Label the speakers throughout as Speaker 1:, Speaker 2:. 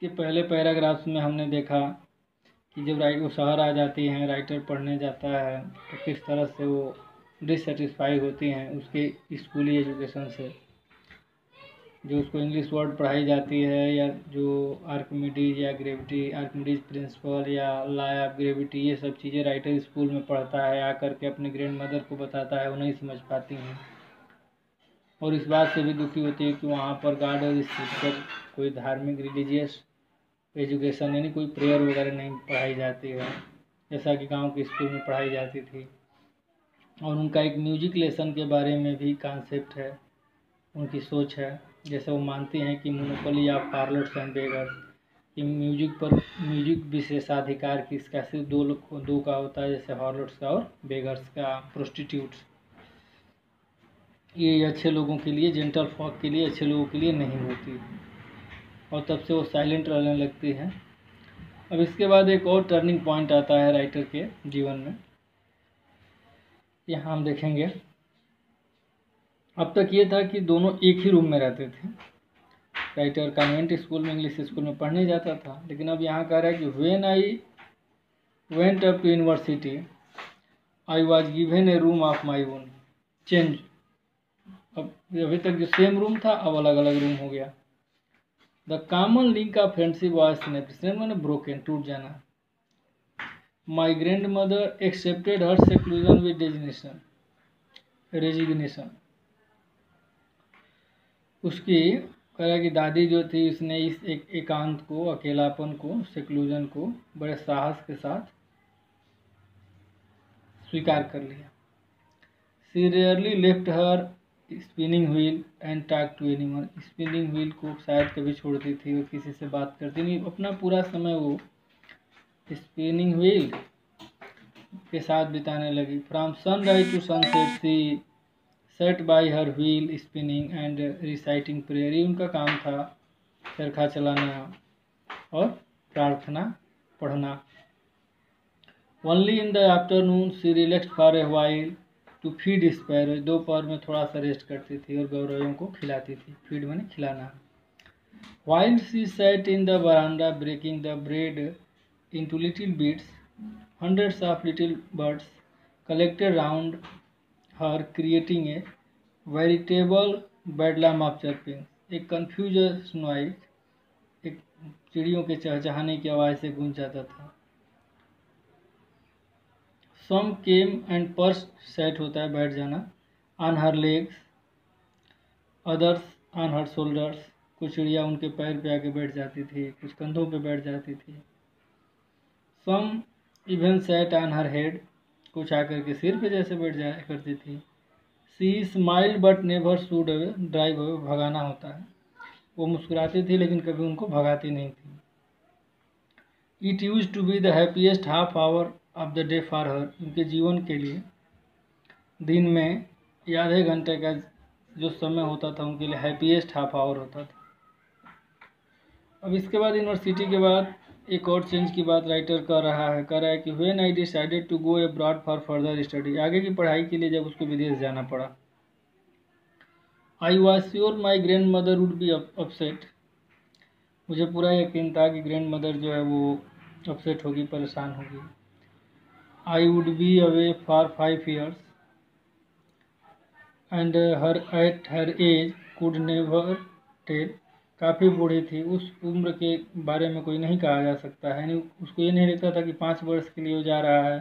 Speaker 1: इसके पहले पैराग्राफ्स में हमने देखा कि जब वो शहर आ जाती हैं, राइटर पढ़ने जाता है, तो किस तरह से वो डिससेटिस्फाई होती हैं उसके स्कूली एजुकेशन से। जो उसको इंग्लिश वर्ड पढ़ाई जाती है, या जो आर्किमिडीज या ग्रेविटी, आर्किमिडीज प्रिंसिपल या लॉ ऑफ ग्रेविटी, ये सब चीज़ें राइटर स्कूल में पढ़ता है, आकर के अपने ग्रैंड मदर को बताता है, वो नहीं समझ पाती हैं और इस बात से भी दुखी होती है कि वहाँ पर गॉड और स्क्रिप्चर, कोई धार्मिक रिलीजियस एजुकेशन यानी कोई प्रेयर वगैरह नहीं पढ़ाई जाती है, जैसा कि गांव के स्कूल में पढ़ाई जाती थी। और उनका एक म्यूजिक लेसन के बारे में भी कॉन्सेप्ट है, उनकी सोच है। जैसे वो मानती हैं कि मोनोपोली ऑफ हार्लोट्स एंड बेगर्स, कि म्यूजिक विशेषाधिकार किसका, सिर्फ दो का होता है, जैसे हार्लोट्स का और बेगर्स का, प्रोस्टिट्यूट्स। ये अच्छे लोगों के लिए, जेंटल फॉक के लिए, अच्छे लोगों के लिए नहीं होती। और तब से वो साइलेंट रहने लगती हैं। अब इसके बाद एक और टर्निंग पॉइंट आता है राइटर के जीवन में, यहाँ हम देखेंगे। अब तक ये था कि दोनों एक ही रूम में रहते थे। राइटर कॉन्वेंट स्कूल में, इंग्लिश स्कूल में पढ़ने जाता था, लेकिन अब यहाँ कह रहा है कि when I went up to university I was given a room of my own, change. अब अभी तक जो सेम रूम था अब अलग अलग रूम हो गया। The common link of friendship was snapped, मैंने ब्रोकन, टूट जाना। My grand mother accepted her seclusion with resignation. उसकी कह रहा कि दादी जो थी, उसने इस एकांत को, अकेलापन को, सेक्लूजन को बड़े साहस के साथ स्वीकार कर लिया। She rarely left her spinning wheel and talk to anyone, spinning wheel को शायद कभी छोड़ती थी और किसी से बात करती नहीं। अपना पूरा समय वो स्पिनिंग व्हील के साथ बिताने लगी। From sunrise to sunset she sat by her wheel spinning and reciting prayer. ये उनका काम था, चरखा चलाना और प्रार्थना पढ़ना। Only in the afternoon she relax for a while to feed sparrow, दोपहर में थोड़ा सा रेस्ट करती थी और गौरवों को खिलाती थी। फीड मैंने खिलाना। While she sat in the verandah breaking the bread into little bits, hundreds of little birds collected round her, creating a veritable bedlam of chirping. एक confused noise, एक चिड़ियों के चहचहाने की आवाज़ से गूंज जाता था। Some came and perched, sat होता है बैठ जाना, on her legs, others on her shoulders. कुछ चिड़िया उनके पैर पे आके बैठ जाती थी, कुछ कंधों पे बैठ जाती थी। Some even sat on her head, कुछ आकर के सिर पे जैसे बैठ जाया करती थी। She smiled but never shooed away, drive away, भगाना होता है। वो मुस्कुराती थी लेकिन कभी उनको भगाती नहीं थी। It used to be the happiest half hour of the day for her, उनके जीवन के लिए दिन में आधे घंटे का जो समय होता था उनके लिए हैप्पीएस्ट हाफ आवर होता था। अब इसके बाद यूनिवर्सिटी के बाद एक और चेंज की बात राइटर कह रहा है कि when I decided to go abroad for further study, आगे की पढ़ाई के लिए जब उसको विदेश जाना पड़ा। I was sure my grand mother would be upset, मुझे पूरा यकीन था कि ग्रैंड मदर जो है वो अपसेट होगी, परेशान होगी। I would be away for 5 years and her at her age could never tell, काफ़ी बूढ़ी थी, उस उम्र के बारे में कोई नहीं कहा जा सकता है। यानी उसको ये नहीं लगता था कि 5 वर्ष के लिए वो जा रहा है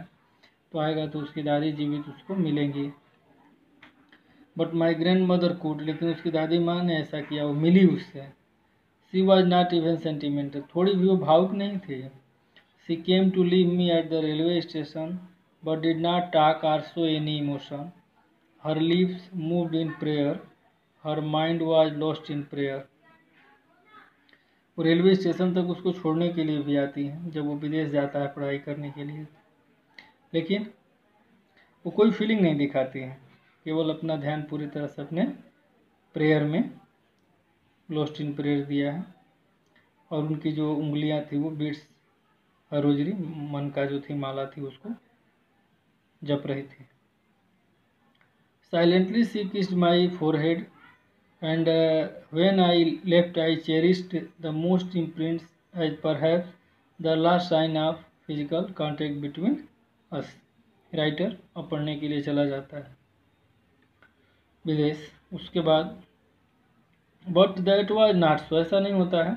Speaker 1: तो आएगा तो उसकी दादी जीवित उसको मिलेंगी। But my grand mother could, लेकिन उसकी दादी माँ ने ऐसा किया, वो मिली उससे। She was not even sentimental, थोड़ी भी वो भावुक नहीं थी। She came to leave me at the railway station but did not talk or show any emotion. Her lips moved in prayer, her mind was lost in prayer. वो railway station तक उसको छोड़ने के लिए भी आती हैं जब वो विदेश जाता है पढ़ाई करने के लिए, लेकिन वो कोई फीलिंग नहीं दिखाती हैं, केवल अपना ध्यान पूरी तरह से अपने प्रेयर में, लॉस्ट इन प्रेयर दिया है। और उनकी जो उंगलियां थी वो बीट्स, रोजरी, मन का जो थी माला थी, उसको जप रही थी। Silently she kissed my forehead and when I left I cherished the most imprints as perhaps the last sign of physical contact between us. Writer अब पढ़ने के लिए चला जाता है विदेश। उसके बाद but that was not so, ऐसा नहीं होता है।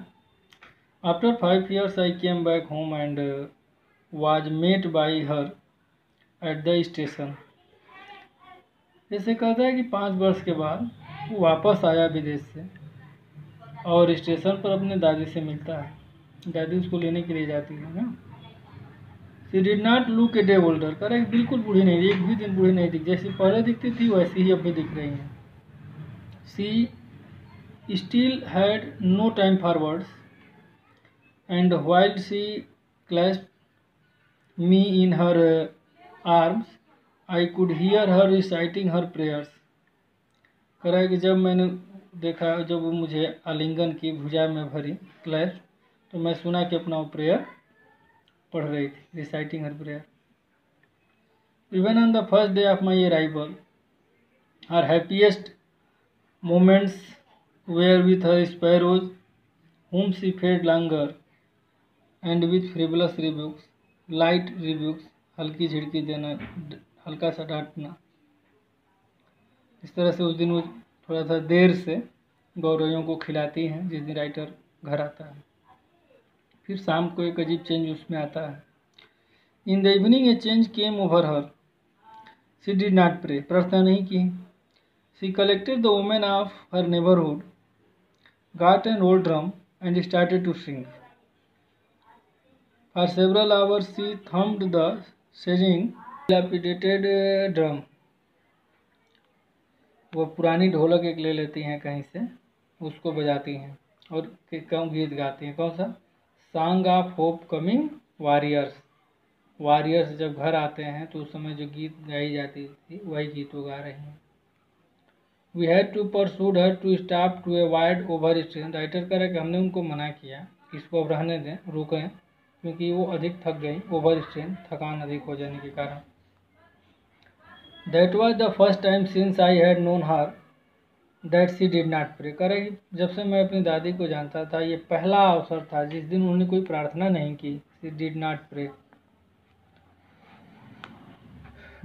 Speaker 1: After 5 years I came back home and was met by her at the station. जैसे कहता है कि 5 वर्ष के बाद वो वापस आया विदेश से और स्टेशन पर अपने दादी से मिलता है। दादी उसको लेने के लिए जाती है ना। She did not look a day older, कह रहा है बिल्कुल बूढ़ी नहीं थी, एक भी दिन बूढ़ी नहीं थी, जैसी पहले दिखती थी वैसी ही अब भी दिख रही हैं। She still had no time for words and while she clasped me in her arms I could hear her reciting her prayers। कह रहा है कि जब मैंने देखा, जब वो मुझे आलिंगन की भुजा में भरी क्लैश, तो मैं सुना कि अपना वो प्रेयर पढ़ रही थी, reciting her prayer. Even on the first day of my arrival her happiest moments were with her sparrows whom she fed longer and with frivolous rebukes, light rebukes, हल्की झिड़की देना, हल्का सा डांटना। इस तरह से उस दिन वो थोड़ा सा देर से गौरवों को खिलाती हैं जिस दिन राइटर घर आता है। फिर शाम को एक अजीब चेंज उसमें आता है। In the evening a change came over her, she did not pray, प्रार्थना नहीं की। She collected the women of her neighbourhood, got an old drum and started to sing. For several hours she thumped the sagging, dilapidated drum। वो पुरानी ढोलक एक ले लेती हैं कहीं से, उसको बजाती हैं और कौन गीत गाती हैं, कौन सा? Song of hope coming warriors. Warriors जब घर आते हैं तो उस समय जो गीत गाई जाती थी वही गीत वो गा रही हैं। We had to persuade her to stop to avoid over strain. Writer कह रहा है कि हमने उनको मना किया इसको अब रहने दें, रुकें, क्योंकि वो अधिक थक गई, ओवर स्ट्रेन, थकान अधिक हो जाने के कारण। That was the first time since I had known her that she did not pray. कह रही जब से मैं अपनी दादी को जानता था ये पहला अवसर था जिस दिन उन्होंने कोई प्रार्थना नहीं की। She did not pray.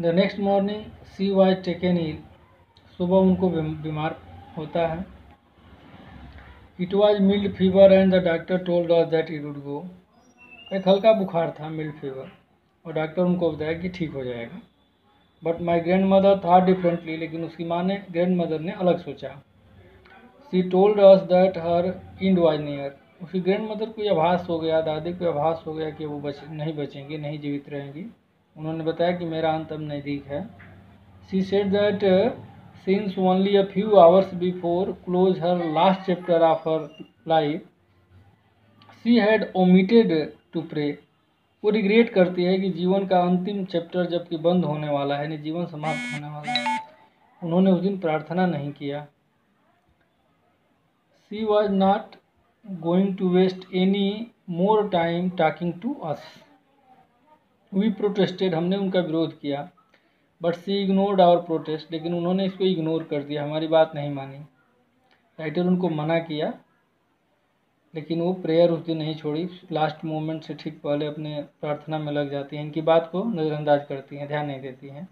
Speaker 1: The next morning she was taken ill. सुबह उनको बीमार होता है। It was mild fever and the doctor told us that it would go. एक हल्का बुखार था, मिल्ड फीवर, और डॉक्टर उनको बताया कि ठीक हो जाएगा। But my grand mother thought differently, लेकिन उसकी माँ ने, ग्रैंड मदर ने अलग सोचा। She told us that her and was near. उसकी ग्रैंड मदर को यह आभास हो गया, दादी को आभास हो गया कि वो नहीं बचेंगी, नहीं जीवित रहेंगी। उन्होंने बताया कि मेरा अंत अब नज़दीक है। She said that since only a few hours before close her last chapter of her life she had omitted to pray. वो रिग्रेट करती है कि जीवन का अंतिम चैप्टर जबकि बंद होने वाला है, यानी जीवन समाप्त होने वाला है, उन्होंने उस दिन प्रार्थना नहीं किया। She was not going to waste any more time talking to us. We protested, हमने उनका विरोध किया। But she ignored our protest, लेकिन उन्होंने इसको इग्नोर कर दिया, हमारी बात नहीं मानी। राइटर उनको मना किया, लेकिन वो प्रेयर उस दिन नहीं छोड़ी। लास्ट मोमेंट से ठीक पहले अपने प्रार्थना में लग जाती हैं, इनकी बात को नज़रअंदाज करती हैं, ध्यान नहीं देती हैं।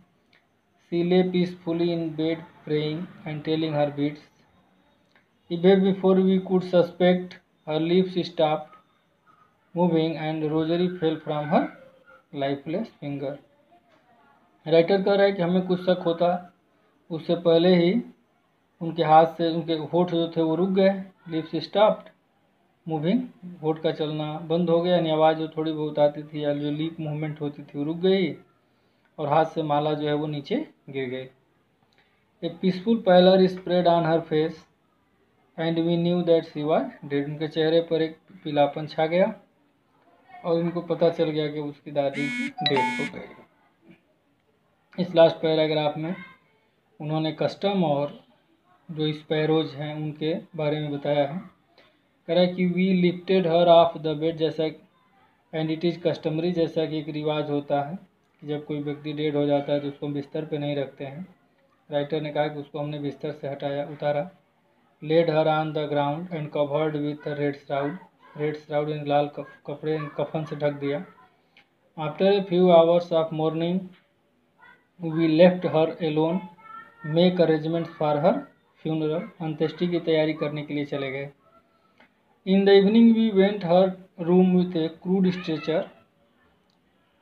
Speaker 1: She lay peacefully in bed praying and telling her beads. Even before we could suspect her lips stopped moving and rosary fell from her lifeless finger. Writer कह रहा है कि हमें कुछ शक होता, उससे पहले ही उनके हाथ से उनके होठ जो थे वो रुक गए। लिप्स स्टॉप्ड मूविंग, होठ का चलना बंद हो गया, यानी आवाज़ जो थोड़ी बहुत आती थी या जो लीप मूवमेंट होती थी वो रुक गई, और हाथ से माला जो है वो नीचे गिर गई। A peaceful pallor spread on her face and we knew that she was dead. उनके चेहरे पर एक पीलापन छा गया और उनको पता चल गया कि उसकी दादी डेड हो गई। इस लास्ट पैराग्राफ में उन्होंने कस्टम और जो स्पैरोज हैं उनके बारे में बताया है। कह रहा है कि we lifted her off the bed, जैसा एंड इट इज़ कस्टमरी, जैसा कि एक रिवाज होता है कि जब कोई व्यक्ति डेड हो जाता है तो उसको बिस्तर पे नहीं रखते हैं। राइटर ने कहा कि उसको हमने बिस्तर से हटाया, उतारा। Laid her on the ground and covered with red shroud. Red shroud इन लाल कपड़े कफन से ढक दिया। After a few hours of morning we left her alone, make arrangements for her funeral, अंत्येष्टि की तैयारी करने के लिए चले गए। In the evening we went her room with a crude stretcher,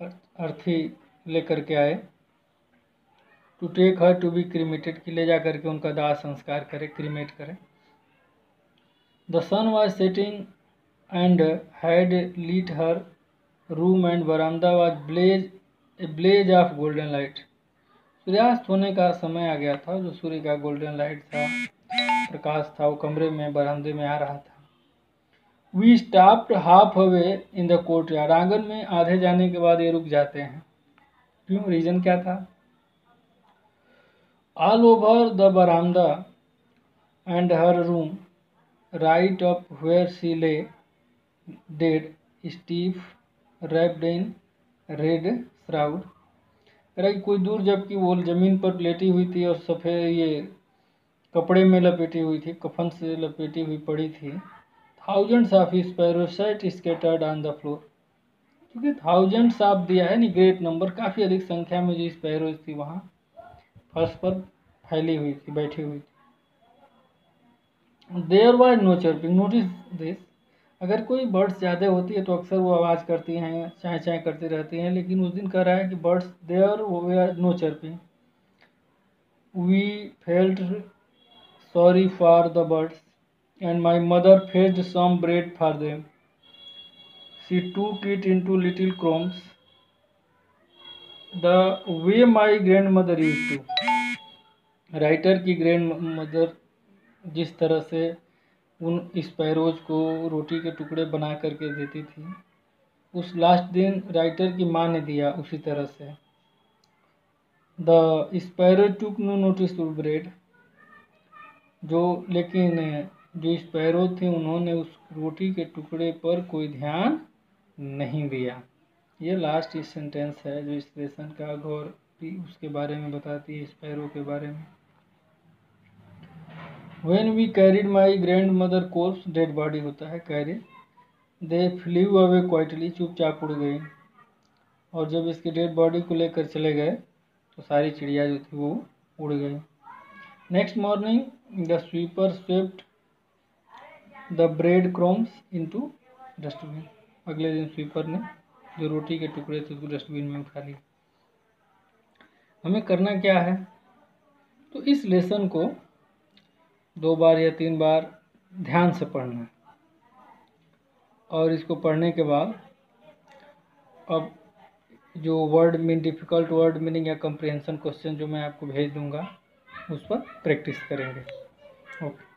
Speaker 1: अर्थी लेकर के आए। To take her to be cremated, की ले जा करके उनका दाह संस्कार करे, क्रीमेट करे। The sun was setting and had lit her room and बरामदा was a blaze of golden light. सूर्यास्त होने का समय आ गया था, जो सूर्य का गोल्डन लाइट था, प्रकाश था, वो कमरे में बरामदे में आ रहा था। We stopped halfway in the courtyard, आंगन में आधे जाने के बाद ये रुक जाते हैं। क्यों, रीजन क्या था? ऑल ओवर द बरामदा and her room, right up where she lay dead, stiff wrapped in red shroud. कोई दूर जबकि वो जमीन पर लेटी हुई थी और सफ़ेद ये कपड़े में लपेटी हुई थी, कफन से लपेटी हुई पड़ी थी। Thousands of sparrows sat scattered on the floor, क्योंकि थाउजेंड्स ऑफ दिया है नहीं, ग्रेट नंबर, काफ़ी अधिक संख्या में जो स्पैरोज थी वहाँ फर्श पर फैली हुई थी, बैठी हुई थी। There was no chirping, notice this, अगर कोई बर्ड्स ज़्यादा होती है तो अक्सर वो आवाज़ करती हैं, चाय चाय करती रहती हैं, लेकिन उस दिन कह रहा है कि birds there were no chirping. We felt sorry for the birds and my mother fetched some bread for them, she took it into little crumbs the way my grandmother used to. Writer की grandmother जिस तरह से उन sparrows को रोटी के टुकड़े बना करके देती थी, उस लास्ट दिन राइटर की माँ ने दिया उसी तरह से। The sparrow took no notice to bread, लेकिन जो स्पैरो थे उन्होंने उस रोटी के टुकड़े पर कोई ध्यान नहीं दिया। ये लास्ट सेंटेंस है जो इस लेसन का गौर भी उसके बारे में बताती है, स्पैरो के बारे में। When we carried my grandmother corpse, dead body होता है carry, they flew away quietly, चुपचाप उड़ गई। और जब इसकी डेड बॉडी को लेकर चले गए तो सारी चिड़िया जो थी वो उड़ गई। Next morning the sweeper swept the bread crumbs into dustbin, अगले दिन स्वीपर ने जो रोटी के टुकड़े थे उसको डस्टबिन में उठा लिया। हमें करना क्या है, तो इस लेसन को 2 बार या 3 बार ध्यान से पढ़ना है, और इसको पढ़ने के बाद अब जो word mean difficult word meaning या कंप्रिहेंशन क्वेश्चन जो मैं आपको भेज दूंगा उस पर प्रैक्टिस करेंगे। ओके।